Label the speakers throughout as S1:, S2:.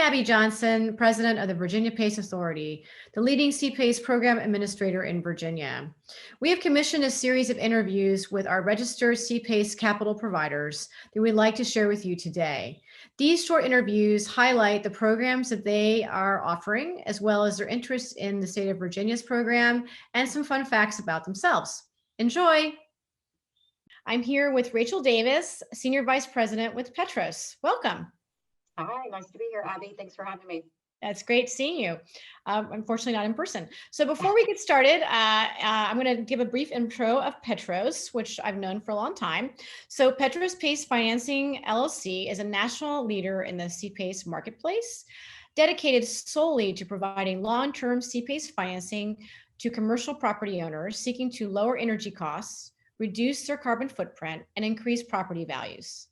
S1: Abby Johnson, president of the Virginia PACE Authority, the leading CPACE program administrator in Virginia. We have commissioned a series of interviews with our registered CPACE capital providers that we'd like to share with you today. These short interviews highlight the programs that they are offering, as well as their interest in the state of Virginia's program and some fun facts about themselves. Enjoy. I'm here with Rachel Davis, Senior Vice President with PETROS. Welcome.
S2: Hi, nice to be here, Abby. Thanks for having me.
S1: That's great seeing you. Unfortunately, not in person. So before we get started, I'm going to give a brief intro of PETROS, which I've known for a long time. So PETROS PACE Financing LLC is a national leader in the CPACE marketplace, dedicated solely to providing long-term CPACE financing to commercial property owners seeking to lower energy costs, reduce their carbon footprint, and increase property values.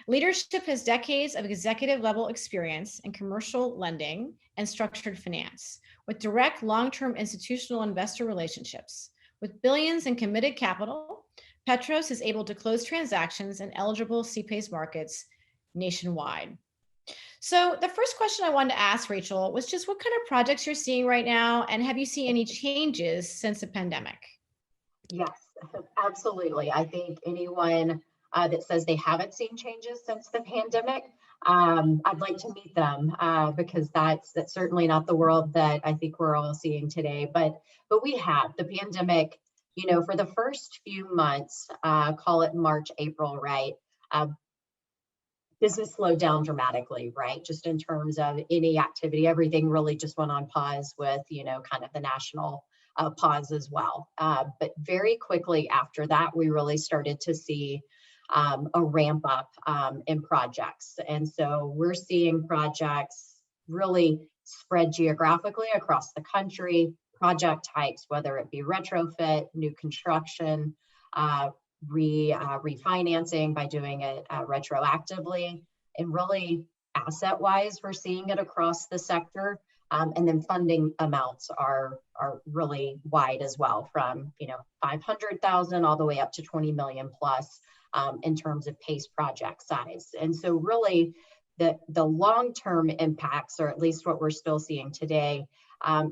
S1: Leadership has decades of executive level experience in commercial lending and structured finance, with direct long-term institutional investor relationships. With billions in committed capital, PETROS is able to close transactions in eligible CPACE markets nationwide. So the first question I wanted to ask, Rachel, was just what kind of projects you're seeing right now, and have you seen any changes since the pandemic?
S2: Yes, absolutely. I think anyone that says they haven't seen changes since the pandemic, I'd like to meet them because that's certainly not the world that I think we're all seeing today. But we have the pandemic, for the first few months, call it March, April, right? Business slowed down dramatically, right? Just in terms of any activity, everything really just went on pause with, kind of the national pause as well. But very quickly after that, we really started to see a ramp up in projects. And so we're seeing projects really spread geographically across the country, project types, whether it be retrofit, new construction, refinancing by doing it retroactively, and really asset-wise, we're seeing it across the sector. And then funding amounts are really wide as well, from 500,000 all the way up to 20 million plus in terms of PACE project size. And so really the long-term impacts, or at least what we're still seeing today,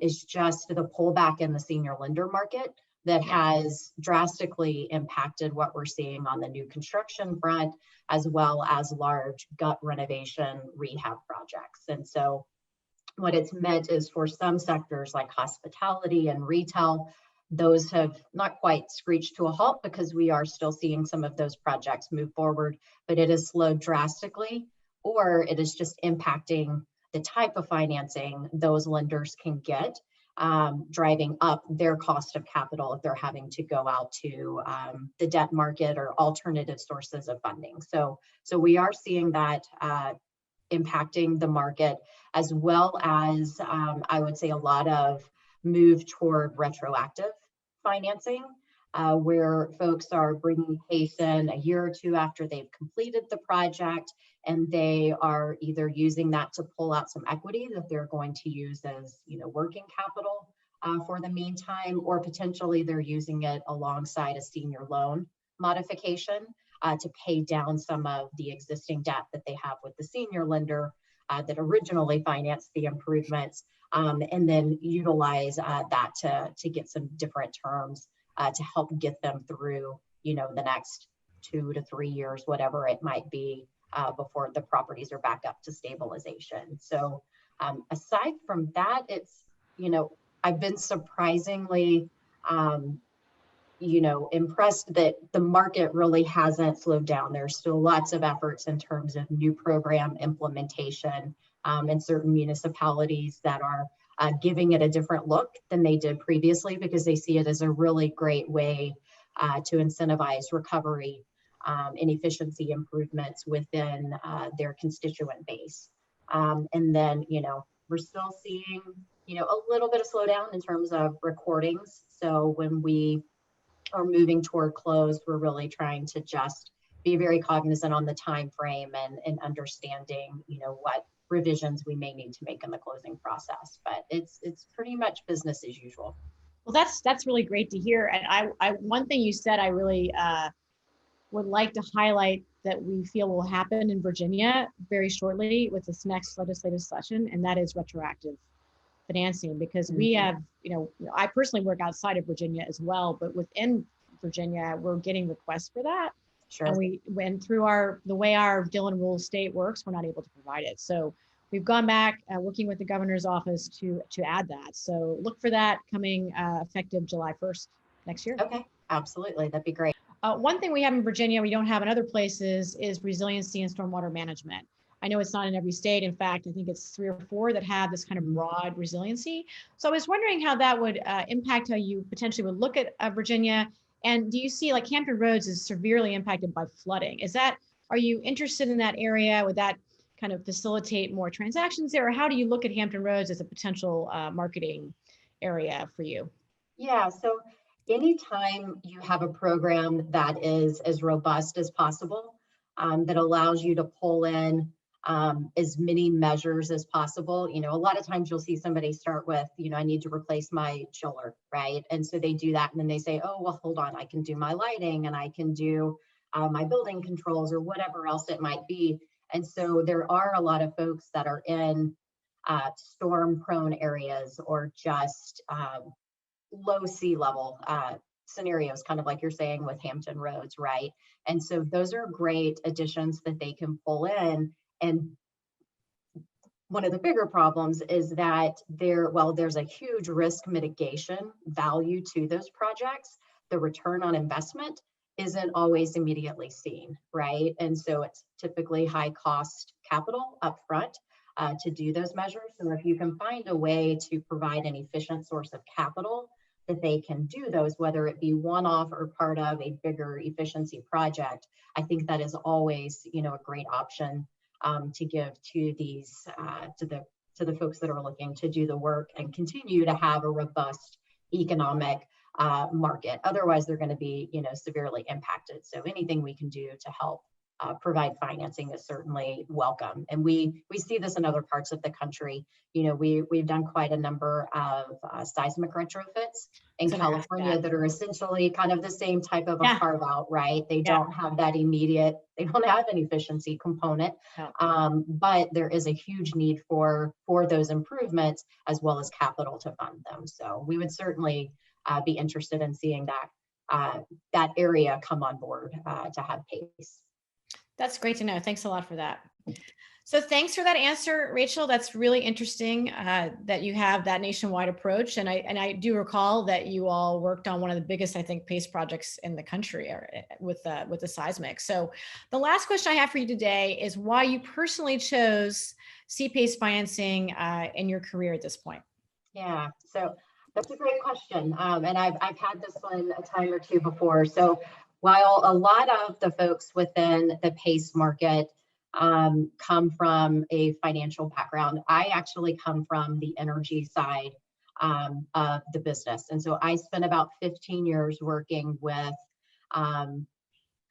S2: is just the pullback in the senior lender market that has drastically impacted what we're seeing on the new construction front, as well as large gut renovation rehab projects. And so what it's meant is for some sectors like hospitality and retail, those have not quite screeched to a halt because we are still seeing some of those projects move forward, but it has slowed drastically, or it is just impacting the type of financing those lenders can get, driving up their cost of capital if they're having to go out to the debt market or alternative sources of funding. So we are seeing that impacting the market, as well as I would say a lot of move toward retroactive financing, where folks are bringing PACE in a year or two after they've completed the project, and they are either using that to pull out some equity that they're going to use as working capital for the meantime, or potentially they're using it alongside a senior loan modification to pay down some of the existing debt that they have with the senior lender that originally financed the improvements, and then utilize that to get some different terms to help get them through, the next 2 to 3 years, whatever it might be, before the properties are back up to stabilization. So aside from that, it's, I've been surprisingly, impressed that the market really hasn't slowed down. There's still lots of efforts in terms of new program implementation in certain municipalities that are giving it a different look than they did previously, because they see it as a really great way to incentivize recovery and efficiency improvements within their constituent base. And then, we're still seeing, a little bit of slowdown in terms of recordings. So when we are moving toward close, we're really trying to just be very cognizant on the time frame and understanding, what revisions we may need to make in the closing process. But it's pretty much business as usual.
S1: Well, that's really great to hear. And I one thing you said I really would like to highlight that we feel will happen in Virginia very shortly with this next legislative session, and that is retroactive financing, because we have, I personally work outside of Virginia as well, but within Virginia, we're getting requests for that.
S2: Sure.
S1: And we went through the way our Dillon Rule state works, we're not able to provide it. So we've gone back working with the governor's office to add that. So look for that coming effective July 1st next year.
S2: Okay, absolutely. That'd be great.
S1: One thing we have in Virginia, we don't have in other places, is resiliency and stormwater management. I know it's not in every state. In fact, I think it's 3 or 4 that have this kind of broad resiliency. So I was wondering how that would impact how you potentially would look at Virginia. And do you see, like, Hampton Roads is severely impacted by flooding? Are you interested in that area? Would that kind of facilitate more transactions there? Or how do you look at Hampton Roads as a potential marketing area for you?
S2: Yeah, so anytime you have a program that is as robust as possible, that allows you to pull in as many measures as possible. A lot of times you'll see somebody start with, I need to replace my chiller, right? And so they do that, and then they say, oh, well, hold on, I can do my lighting, and I can do my building controls, or whatever else it might be. And so there are a lot of folks that are in storm prone areas, or just low sea level scenarios, kind of like you're saying with Hampton Roads, right? And so those are great additions that they can pull in. And one of the bigger problems is that there's a huge risk mitigation value to those projects. The return on investment isn't always immediately seen, right? And so it's typically high cost capital upfront to do those measures. So if you can find a way to provide an efficient source of capital that they can do those, whether it be one-off or part of a bigger efficiency project, I think that is always, a great option to give to these to the folks that are looking to do the work and continue to have a robust economic market. Otherwise, they're going to be, severely impacted. So anything we can do to help provide financing is certainly welcome. And we see this in other parts of the country. We've done quite a number of seismic retrofits in California that are essentially kind of the same type of a carve out, right? They don't have that immediate, they don't have an efficiency component, but there is a huge need for those improvements as well as capital to fund them. So we would certainly be interested in seeing that area come on board to have PACE.
S1: That's great to know. Thanks a lot for that. So thanks for that answer, Rachel. That's really interesting that you have that nationwide approach. And I do recall that you all worked on one of the biggest, I think, PACE projects in the country with the seismic. So the last question I have for you today is why you personally chose CPACE financing in your career at this point.
S2: Yeah, so that's a great question. And I've had this one a time or two before. So while a lot of the folks within the PACE market come from a financial background, I actually come from the energy side of the business. And so I spent about 15 years working with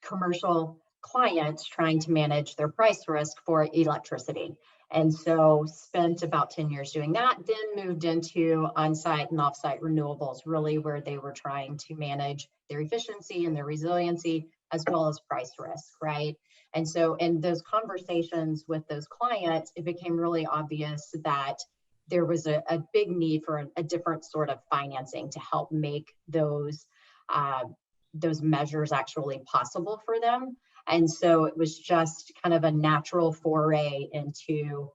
S2: commercial clients trying to manage their price risk for electricity. And so spent about 10 years doing that, then moved into on-site and off-site renewables, really where they were trying to manage their efficiency and their resiliency, as well as price risk, right? And so in those conversations with those clients, it became really obvious that there was a big need for a different sort of financing to help make those measures actually possible for them. And so it was just kind of a natural foray into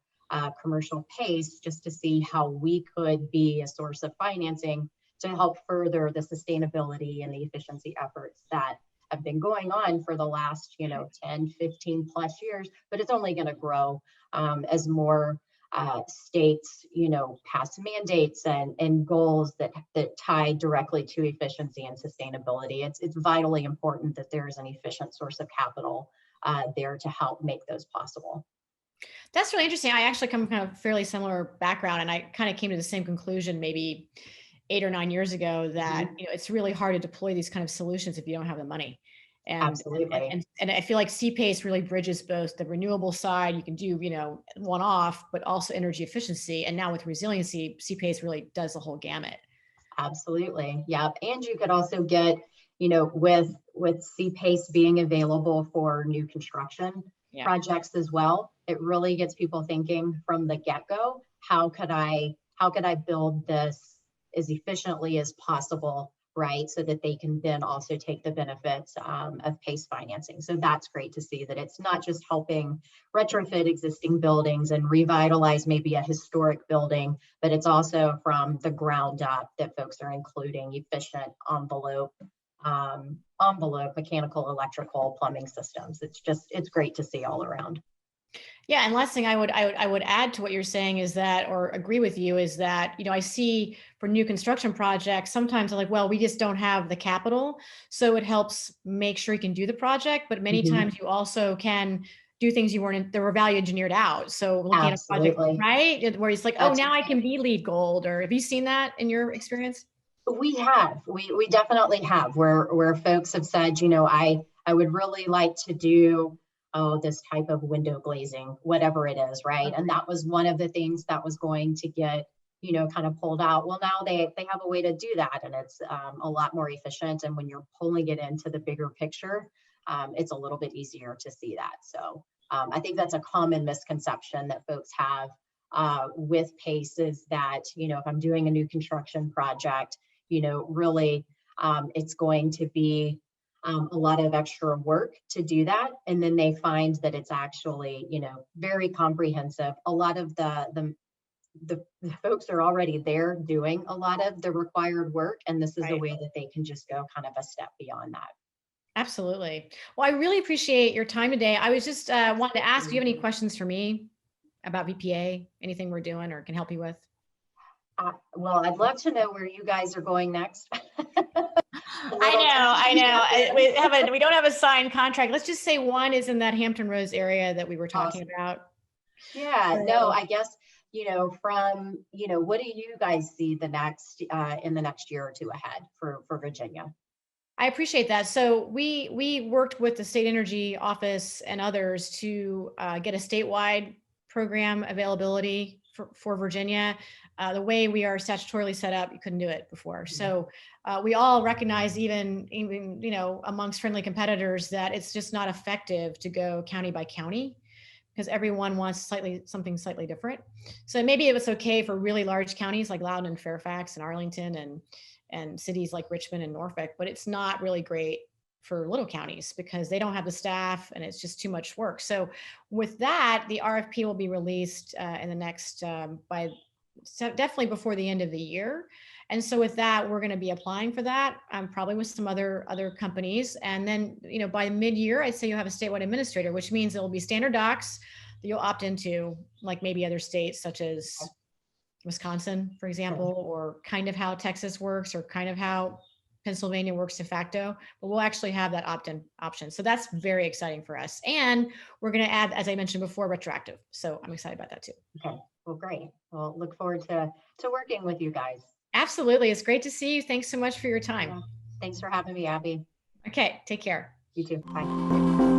S2: commercial PACE, just to see how we could be a source of financing to help further the sustainability and the efficiency efforts that have been going on for the last 10, 15 plus years, but it's only going to grow as more states pass mandates and goals that tie directly to efficiency and sustainability. It's vitally important that there's an efficient source of capital there to help make those possible.
S1: That's really interesting. I actually come from a fairly similar background, and I kind of came to the same conclusion maybe 8 or 9 years ago that it's really hard to deploy these kind of solutions if you don't have the money.
S2: Absolutely.
S1: And I feel like CPACE really bridges both the renewable side, you can do, one-off, but also energy efficiency. And now with resiliency, CPACE really does the whole gamut.
S2: Absolutely. Yeah. And you could also get, with CPACE being available for new construction
S1: Yeah.
S2: projects as well, it really gets people thinking from the get-go, how could I build this as efficiently as possible, right? So that they can then also take the benefits of PACE financing. So that's great to see that it's not just helping retrofit existing buildings and revitalize maybe a historic building, but it's also from the ground up that folks are including efficient envelope, mechanical, electrical, plumbing systems. It's great to see all around.
S1: Yeah, and last thing I would add to what you're saying is that, or agree with you, is that, I see for new construction projects, sometimes I'm like, well, we just don't have the capital. So it helps make sure you can do the project, but many
S2: Mhm.
S1: times you also can do things that were value engineered out. So looking at a project,
S2: Absolutely.
S1: right, where it's like, oh,
S2: That's
S1: now I can be lead gold, or have you seen that in your experience?
S2: we definitely have where folks have said, I would really like to do, this type of window glazing, whatever it is, right? And that was one of the things that was going to get, kind of pulled out. Well, now they have a way to do that, and it's a lot more efficient. And when you're pulling it into the bigger picture, it's a little bit easier to see that. So I think that's a common misconception that folks have with PACE, is that, if I'm doing a new construction project, really, it's going to be a lot of extra work to do that. And then they find that it's actually, very comprehensive. A lot of the folks are already there doing a lot of the required work. And this is a
S1: Right.
S2: way that they can just go kind of a step beyond that.
S1: Absolutely. Well, I really appreciate your time today. I was just wanted to ask, do you have any questions for me about VPA, anything we're doing or can help you with?
S2: Well, I'd love to know where you guys are going next.
S1: I know. We don't have a signed contract. Let's just say one is in that Hampton Roads area that we were talking
S2: Awesome.
S1: about.
S2: Yeah, no,
S1: So
S2: I guess, what do you guys see in the next year or two ahead for Virginia?
S1: I appreciate that. So we worked with the state energy office and others to get a statewide program availability for Virginia. The way we are statutorily set up, you couldn't do it before. So we all recognize, even amongst friendly competitors, that it's just not effective to go county by county, because everyone wants something slightly different. So maybe it was okay for really large counties like Loudoun and Fairfax and Arlington and cities like Richmond and Norfolk, but it's not really great for little counties because they don't have the staff and it's just too much work. So with that, the RFP will be released in the next definitely before the end of the year. And so with that, we're going to be applying for that, probably with some other companies. And then, by mid-year, I'd say you'll have a statewide administrator, which means it will be standard docs that you'll opt into, like maybe other states such as Wisconsin, for example, or kind of how Texas works, or kind of how Pennsylvania works de facto, but we'll actually have that opt-in option. So that's very exciting for us. And we're going to add, as I mentioned before, retroactive. So I'm excited about that too.
S2: Okay, well, great. Well, look forward to working with you guys.
S1: Absolutely. It's great to see you. Thanks so much for your time.
S2: Yeah. Thanks for having me, Abby.
S1: Okay, take care.
S2: You too. Bye.